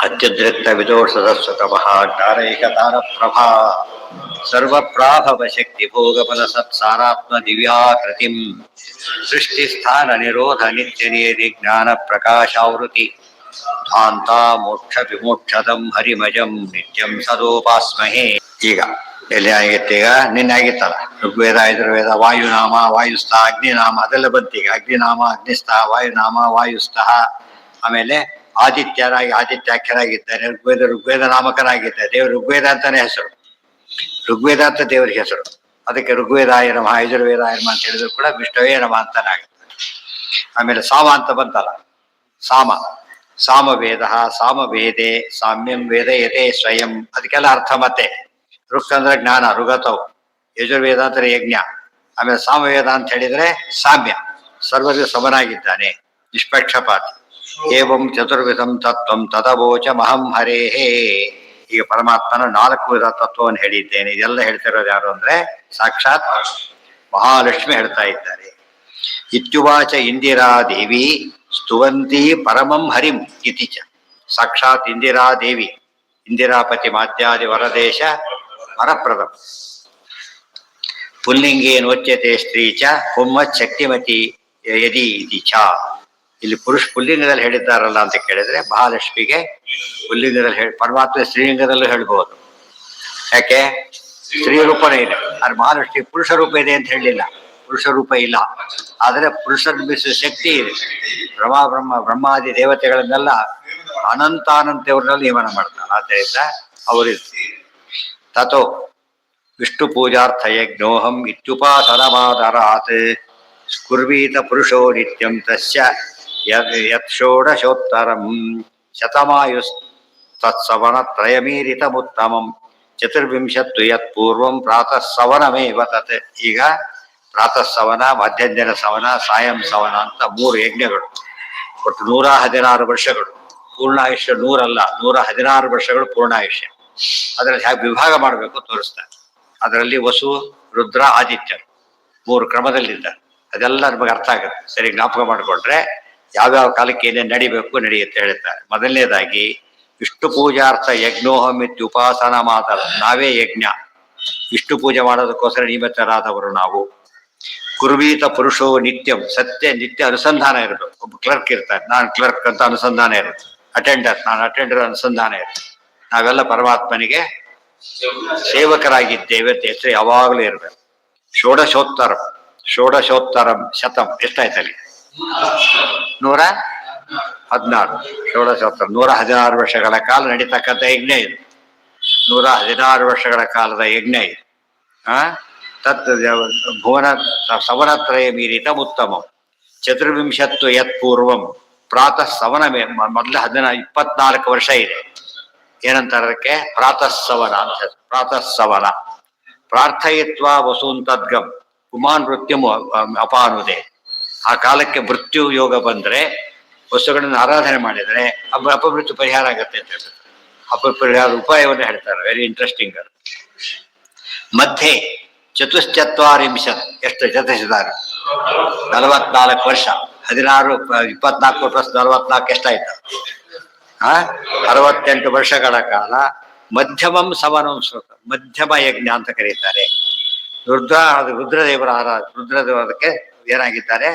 ಅತ್ಯುದ್ರಿಕ್ತ ವಿದೋಷದಸ್ವತಮಃ ಜ್ಞಾನೈಕತಾರ ಪ್ರಭಾ ಸರ್ವಪ್ರಾಭವ ಶಕ್ತಿ ಭೋಗಫಲ ಸತ್ಸಾರಾತ್ಮ ದಿವ್ಯಾಕೃತಿಂ ಸೃಷ್ಟಿಸ್ಥಾನ ನಿರೋಧ ನಿತ್ಯ ನಿಯತಿ ಜ್ಞಾನ ಪ್ರಕಾಶಾವೃತಿ ಧಾಂತ ಮೋಕ್ಷ ವಿಮೋಕ್ಷದಂ ಹರಿಮಜಂ ನಿತ್ಯಂ ಸದೋಪಾಸ್ಮಹೇ. ಈಗ ಎಲ್ಲಿ ಆಗಿತ್ತು? ಈಗ ನಿನ್ನೆ ಆಗಿತ್ತಲ್ಲ, ಋಗ್ವೇದ ಯಜುರ್ವೇದ ವಾಯುನಾಮ ವಾಯುಸ್ಥ ಅಗ್ನಿನಾಮ ಅದೆಲ್ಲ ಬಂತೀಗ. ಅಗ್ನಿನಾಮ ಅಗ್ನಿಸ್ಥ, ವಾಯುನಾಮ ವಾಯುಸ್ಥಃ, ಆಮೇಲೆ ಆದಿತ್ಯರಾಗಿ ಆದಿತ್ಯಾಖ್ಯರಾಗಿದ್ದಾರೆ. ಋಗ್ವೇದ ನಾಮಕರಾಗಿದ್ದಾರೆ. ದೇವರು ಋಗ್ವೇದ ಅಂತಾನೆ ಹೆಸರು. ಋಗ್ವೇದ ಅಂತ ದೇವರಿಗೆ ಹೆಸರು. ಅದಕ್ಕೆ ಋಗ್ವೇದಾಯ ನಮಃ ಯಜುರ್ವೇದಾಯ ನಮಃ ಅಂತ ಹೇಳಿದ್ರು ಕೂಡ ವಿಷ್ಣುವೇ ನಮಃ ಅಂತಾನೆ ಆಗುತ್ತೆ. ಆಮೇಲೆ ಸಾಮ ಅಂತ ಬಂತಲ್ಲ, ಸಾಮವೇದ ಸಾಮವೇದೆ ಸಾಮ್ಯಂ ವೇದ ಯತೆ ಸ್ವಯಂ, ಅದಕ್ಕೆಲ್ಲ ಅರ್ಥ ಮತ್ತೆ. ಋಕ್ ಅಂದ್ರೆ ಜ್ಞಾನ, ಋಗತವು. ಯಜುರ್ವೇದ ಅಂದ್ರೆ ಯಜ್ಞ. ಆಮೇಲೆ ಸಾಮವೇದ ಅಂತ ಹೇಳಿದ್ರೆ ಸಾಮ್ಯ, ಸರ್ವರಿಗೂ ಸಮನಾಗಿದ್ದಾನೆ, ನಿಷ್ಪಕ್ಷಪಾತಿ. ಏವಂ ಚತುರ್ವಿಧಂ ತತ್ವಂ ತದವೋಚ ಮಹಂ ಹರೇಹೇ. ಈಗ ಪರಮಾತ್ಮನ 4 ವಿಧ ತತ್ವವನ್ನು ಹೇಳಿದ್ದೇನೆ. ಇದೆಲ್ಲ ಹೇಳ್ತಿರೋದು ಯಾರು ಅಂದ್ರೆ ಸಾಕ್ಷಾತ್ ಮಹಾಲಕ್ಷ್ಮಿ ಹೇಳ್ತಾ ಇದ್ದಾರೆ. ಇತ್ಯುವಾಚ ಇಂದಿರಾದೇವಿ ಸ್ತುವಂತಿ ಪರಮಂ ಹರಿಂ ಇತಿ ಚ. ಸಾಕ್ಷಾತ್ ಇಂದಿರಾದೇವಿ, ಇಂದಿರಾಪತಿ ಮಾಧ್ಯಾದಿ ವರದೇಶ ವರಪ್ರದಂ. ಪುಲ್ಲಿಂಗೇನ ಉಚ್ಯತೆ ಸ್ತ್ರೀ ಚ ಪುಮ್ಮತ್ ಶಕ್ತಿಮತಿ ಯದಿ ಇತಿ ಚ. ಇಲ್ಲಿ ಪುಲ್ಲಿಂಗದಲ್ಲಿ ಹೇಳಿದ್ದಾರಲ್ಲ ಅಂತ ಕೇಳಿದ್ರೆ ಮಹಾಲಕ್ಷ್ಮಿಗೆ ಪುಲ್ಲಿಂಗದಲ್ಲಿ ಪರಮಾತ್ಮ ಸ್ತ್ರೀಲಿಂಗದಲ್ಲೂ ಹೇಳ್ಬೋದು. ಯಾಕೆ? ಸ್ತ್ರೀ ರೂಪನೇ ಇದೆ. ಆದ್ರೆ ಮಹಾಲಕ್ಷ್ಮಿ ಪುರುಷ ರೂಪ ಇದೆ ಅಂತ ಹೇಳಲಿಲ್ಲ. ಪುರುಷ ರೂಪ ಇಲ್ಲ, ಆದರೆ ಪುರುಷನ ಬಿಸಿದ ಶಕ್ತಿ ಇದೆ. ಬ್ರಹ್ಮಾದಿ ದೇವತೆಗಳನ್ನೆಲ್ಲ ಅನಂತಾನಂತವ್ರನ್ನೆಲ್ಲ ನಿಯಮನ ಮಾಡ್ತಾರೆ. ಆದ್ದರಿಂದ ಅವರು ತಥೋ ವಿಷ್ಣು ಪೂಜಾರ್ಥ ಯಜ್ಞೋಹಂ ಇತ್ಯುಪಾಸನಮಾದರಾತ್ ಕುರ್ವೀತ ಪುರುಷೋ ನಿತ್ಯಂ ತಸ್ಯ ಯತ್ ಷೋಡಶೋತ್ತರಂ ಶತಮಾಯುಸ್ ತತ್ಸವನ ತ್ರಯಮೀರಿತಮುತ್ತಮಂ ಚತುರ್ವಿಂಶತ್ತು ಯತ್ ಪೂರ್ವಂ ಪ್ರಾತಃ ಸವನಮೇವ ತತ್. ಈಗ ಪ್ರಾತಃ ಸವನ, ಮಧ್ಯಾಹ್ನ ಸವನ, ಸಾಯಂ ಸವನ ಅಂತ 3 ಯಜ್ಞಗಳು. ಒಟ್ಟು 116 ವರ್ಷಗಳು. ಪೂರ್ಣಾಯುಷ್ಯ 100 ಅಲ್ಲ, 116 ವರ್ಷಗಳು ಪೂರ್ಣಾಯುಷ್ಯ. ಅದರಲ್ಲಿ ಹೇಗೆ ವಿಭಾಗ ಮಾಡಬೇಕು ತೋರಿಸ್ತಾರೆ. ಅದರಲ್ಲಿ ವಸು, ರುದ್ರ, ಆದಿತ್ಯರು 3 ಕ್ರಮದಲ್ಲಿದ್ದಾರೆ. ಅದೆಲ್ಲ ನಮಗೆ ಅರ್ಥ ಆಗುತ್ತೆ. ಸರಿ ಜ್ಞಾಪಕ ಮಾಡಿಕೊಂಡ್ರೆ ಯಾವ್ಯಾವ ಕಾಲಕ್ಕೆ ಏನೇನು ನಡೆಯುತ್ತೆ ಹೇಳ್ತಾರೆ. ಮೊದಲನೇದಾಗಿ ವಿಷ್ಣು ಪೂಜಾರ್ಥ ಯಜ್ಞೋಹಂ ಇತ್ಯುಪಾಸನ ಮಾತರ. ನಾವೇ ಯಜ್ಞ, ವಿಷ್ಣು ಪೂಜೆ ಮಾಡೋದಕ್ಕೋಸ್ಕರ ನಿಯಮಿತರಾದವರು ನಾವು. ಕುರ್ವೀತ ಪುರುಷೋ ನಿತ್ಯಂ, ಸತ್ಯ ನಿತ್ಯ ಅನುಸಂಧಾನ ಇರಬೇಕು. ಒಬ್ಬ ಕ್ಲರ್ಕ್ ಇರ್ತಾರೆ, ನಾನು ಕ್ಲರ್ಕ್ ಅಂತ ಅನುಸಂಧಾನ ಇರುತ್ತೆ. ಅಟೆಂಡರ್, ನಾನು ಅಟೆಂಡರ್ ಅನುಸಂಧಾನ ಇರುತ್ತೆ. ನಾವೆಲ್ಲ ಪರಮಾತ್ಮನಿಗೆ ಸೇವಕರಾಗಿದ್ದೇವೆ ಅಂತ ಹೆಸರು ಯಾವಾಗಲೂ ಇರಬೇಕು. ಷೋಡಶೋತ್ತರಂ ಶತಂ ಎಷ್ಟಾಯ್ತಲ್ಲಿ? 116. ಷೋಡಶೋತ್ತರ 116 ವರ್ಷಗಳ ಕಾಲ ನಡೀತಕ್ಕಂಥ ಯಜ್ಞ ಇದು. 116 ವರ್ಷಗಳ ಕಾಲದ ಯಜ್ಞ ಇದು. ತತ್ ಭುವನ ಸವನತ್ರಯ ಮೀರಿತ ಉತ್ತಮ. ಚತುರ್ವಿಂಶತ್ತು ಯತ್ ಪೂರ್ವಂ ಪ್ರಾತಃ ಸವನ. ಮೊದಲ 24 ವರ್ಷ ಇದೆ. ಏನಂತಾರೆ ಅದಕ್ಕೆ? ಪ್ರಾತಃ ಸವನ ಅಂತ. ಪ್ರಾತಃ ಸವನ ಪ್ರಾರ್ಥಯಿತ್ವ ವಸೂಂತದ್ಗಂ ಪುಮಾನ್ ಮೃತ್ಯು ಅಪಾನುದೆ. ಆ ಕಾಲಕ್ಕೆ ಮೃತ್ಯು ಯೋಗ ಬಂದ್ರೆ, ವಸ್ತುಗಳನ್ನು ಆರಾಧನೆ ಮಾಡಿದ್ರೆ ಅಪಮೃತ್ಯು ಪರಿಹಾರ ಆಗತ್ತೆ ಅಂತ ಹೇಳ್ತಾರೆ. ಅಪರಿಹಾರ ಉಪಾಯವನ್ನು ಹೇಳ್ತಾರೆ. Very interesting. ಮಧ್ಯೆ ಚತುಶ್ಚತ್ವಾರಿಂಶತ್, ಎಷ್ಟು ಚತುರ್ಶತಾರು 44 ವರ್ಷ. 16 24 ಪ್ಲಸ್ 44 ಎಷ್ಟಾಯ್ತು? 68 ವರ್ಷಗಳ ಕಾಲ ಮಧ್ಯಮಂ ಸವನಂ ಶ್ರುತ, ಮಧ್ಯಮ ಯಜ್ಞ ಅಂತ ಕರೀತಾರೆ. ರುದ್ರದೇವರ ರುದ್ರದೇವರಕ್ಕೆ ಏನಾಗಿದ್ದಾರೆ?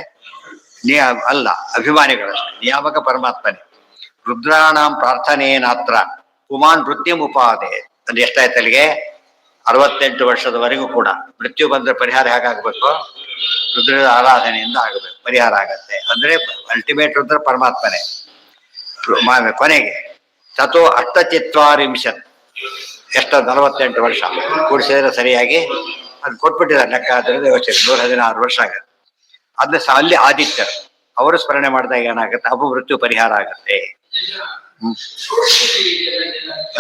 ಅಲ್ಲ, ಅಭಿಮಾನಿಗಳಷ್ಟೇ. ನಿಯಾಮಕ ಪರಮಾತ್ಮನೇ. ರುದ್ರಾಣಾಂ ಪ್ರಾರ್ಥನೆಯೇನಾತ್ರ ಪುಮಾನ್ ಮೃತ್ಯು ಉಪಾದೆ. ಅದು ಎಷ್ಟಾಯ್ತು ಅಲ್ಲಿಗೆ? 68 ವರ್ಷದವರೆಗೂ ಕೂಡ ಮೃತ್ಯು ಬಂದ್ರೆ ಪರಿಹಾರ ಹೇಗಾಗಬೇಕು? ರುದ್ರದ ಆರಾಧನೆಯಿಂದ ಆಗಬೇಕು, ಪರಿಹಾರ ಆಗತ್ತೆ. ಅಂದ್ರೆ ಅಲ್ಟಿಮೇಟ್ ರುದ್ರ ಪರಮಾತ್ಮನೇ. ಕೊನೆಗೆ ತಥೋ ಅಷ್ಟಚತ್ವಾರಿಂಶತ್, ಎಷ್ಟು? 48 ವರ್ಷ ಕೂಡಿಸಿದ್ರೆ ಸರಿಯಾಗಿ ಅದು ಕೊಟ್ಬಿಟ್ಟಿದ್ದಾರೆ ಲೆಕ್ಕ. ಅದರಿಂದ ಯೋಚನೆ 116 ವರ್ಷ ಆಗತ್ತೆ. ಅದನ್ನ ಅಲ್ಲಿ ಆದಿತ್ಯರು ಅವರು ಸ್ಮರಣೆ ಮಾಡಿದಾಗ ಏನಾಗುತ್ತೆ? ಅಪಮೃತ್ಯು ಪರಿಹಾರ ಆಗತ್ತೆ.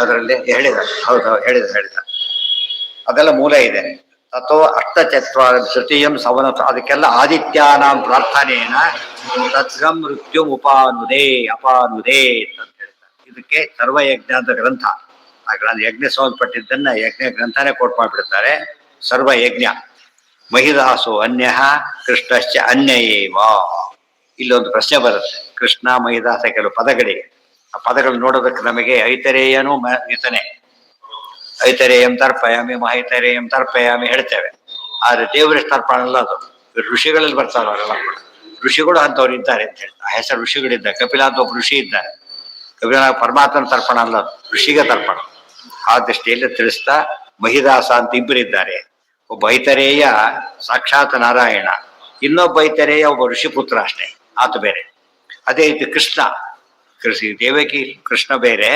ಅದರಲ್ಲಿ ಹೇಳಿದ, ಹೌದು ಹೇಳಿದ. ಅದೆಲ್ಲ ಮೂಲ ಇದೆ. ತಥೋ ಅಷ್ಟಚತ್ವಾರ ತೃತೀಯಂ ಸವನ. ಅದಕ್ಕೆಲ್ಲ ಆದಿತ್ಯಾನಾಂ ಪ್ರಾರ್ಥನೆಯನ್ನ ತತ್ಗಂ ಮೃತ್ಯು ಅಪಾನುದೇ ಅಂತ ಹೇಳ್ತಾರೆ. ಇದಕ್ಕೆ ಸರ್ವಯಜ್ಞ ಅಂತ ಗ್ರಂಥ. ಆ ಯಜ್ಞ ಸಂಬಂಧಪಟ್ಟಿದ್ದನ್ನ ಯಜ್ಞ ಗ್ರಂಥನೇ ಕೋಟ್ ಮಾಡಿಬಿಡ್ತಾರೆ. ಸರ್ವಯಜ್ಞ. ಮಹಿದಾಸು ಅನ್ಯ ಕೃಷ್ಣಶ್ಚ ಅನ್ಯ ಏವ. ಇಲ್ಲೊಂದು ಪ್ರಶ್ನೆ ಬರುತ್ತೆ. ಕೃಷ್ಣ ಮಹಿದಾಸ ಕೆಲವು ಪದಗಳಿಗೆ ಆ ಪದಗಳು ನೋಡೋದಕ್ಕೆ ನಮಗೆ ಐತರೇಯನು ಈತನೇ. ಐತರೇಯಂ ತರ್ಪಯಾಮಿ ಮಹೈತರೇಯಂ ತರ್ಪಯಾಮಿ ಹೇಳ್ತೇವೆ. ಆದ್ರೆ ದೇವರಿಗೆ ತರ್ಪಣ ಅಲ್ಲ ಅದು. ಋಷಿಗಳಲ್ಲಿ ಬರ್ತಾರೆ ಅವರೆಲ್ಲ ಕೂಡ. ಋಷಿಗಳು ಅಂತವ್ರು ಇದ್ದಾರೆ ಅಂತ ಹೇಳ್ತಾರೆ. ಆ ಹೆಸರು ಋಷಿಗಳಿದ್ದಾರೆ. ಕಪಿಲ ಅಂತ ಒಬ್ಬ ಋಷಿ ಇದ್ದಾರೆ. ಕಪಿಲ ಪರಮಾತ್ಮನ ತರ್ಪಣ ಅಲ್ಲ ಅದು, ಋಷಿಗೆ ತರ್ಪಣ. ಆ ದೃಷ್ಟಿಯಲ್ಲಿ ತಿಳಿಸ್ತಾ ಮಹಿದಾಸ ಅಂತ ಇಬ್ಬರಿದ್ದಾರೆ. ಒಬ್ಬ ಐತರೇಯ ಸಾಕ್ಷಾತ್ ನಾರಾಯಣ, ಇನ್ನೊಬ್ಬ ಐತರೇಯ ಒಬ್ಬ ಋಷಿಪುತ್ರ ಅಷ್ಟೇ, ಆತ ಬೇರೆ. ಅದೇ ರೀತಿ ಕೃಷ್ಣ, ದೇವಕಿ ಕೃಷ್ಣ ಬೇರೆ,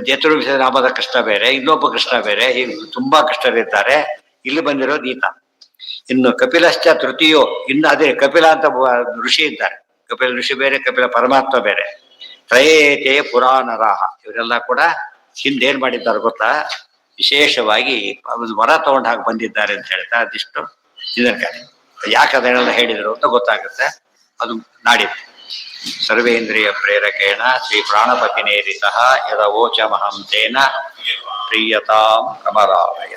ಜತುರ್ವಿಷ ನಾಮದ ಕೃಷ್ಣ ಬೇರೆ, ಇನ್ನೊಬ್ಬ ಕೃಷ್ಣ ಬೇರೆ. ಹೀಗೆ ತುಂಬಾ ಕೃಷ್ಣರಿದ್ದಾರೆ. ಇಲ್ಲಿ ಬಂದಿರೋದು ಈತ. ಇನ್ನು ಕಪಿಲಶ್ಚ ತೃತೀಯೋ, ಇನ್ನು ಅದೇ ಕಪಿಲ ಅಂತ ಋಷಿ ಇದ್ದಾರೆ. ಕಪಿಲ ಋಷಿ ಬೇರೆ, ಕಪಿಲ ಪರಮಾತ್ಮ ಬೇರೆ. ತ್ರಯೇತೆ ಪುರಾಣರಾಹ, ಇವರೆಲ್ಲ ಕೂಡ ಹಿಂದೆ ಏನ್ ಮಾಡಿದ್ದಾರೆ ಗೊತ್ತಾ, ವಿಶೇಷವಾಗಿ ಒಂದು ವರ ತಗೊಂಡು ಹಾಗೆ ಬಂದಿದ್ದಾರೆ ಅಂತ ಹೇಳ್ತಾ ಅದಿಷ್ಟು ಇದಕ್ಕೆ ಯಾಕೆ ಅದನ್ನೆಲ್ಲ ಹೇಳಿದ್ರು ಅಂತ ಗೊತ್ತಾಗುತ್ತೆ. ಅದು ನಾಡಿದ್ದು. ಸರ್ವೇಂದ್ರಿಯ ಪ್ರೇರಕೇಣ ಶ್ರೀ ಪ್ರಾಣಪತಿನೇರಿತಃ ಯದವೋಚಮಹಂ ತೇನ ಪ್ರೀಯತಾಂ ಕಮಲಾಲಯ.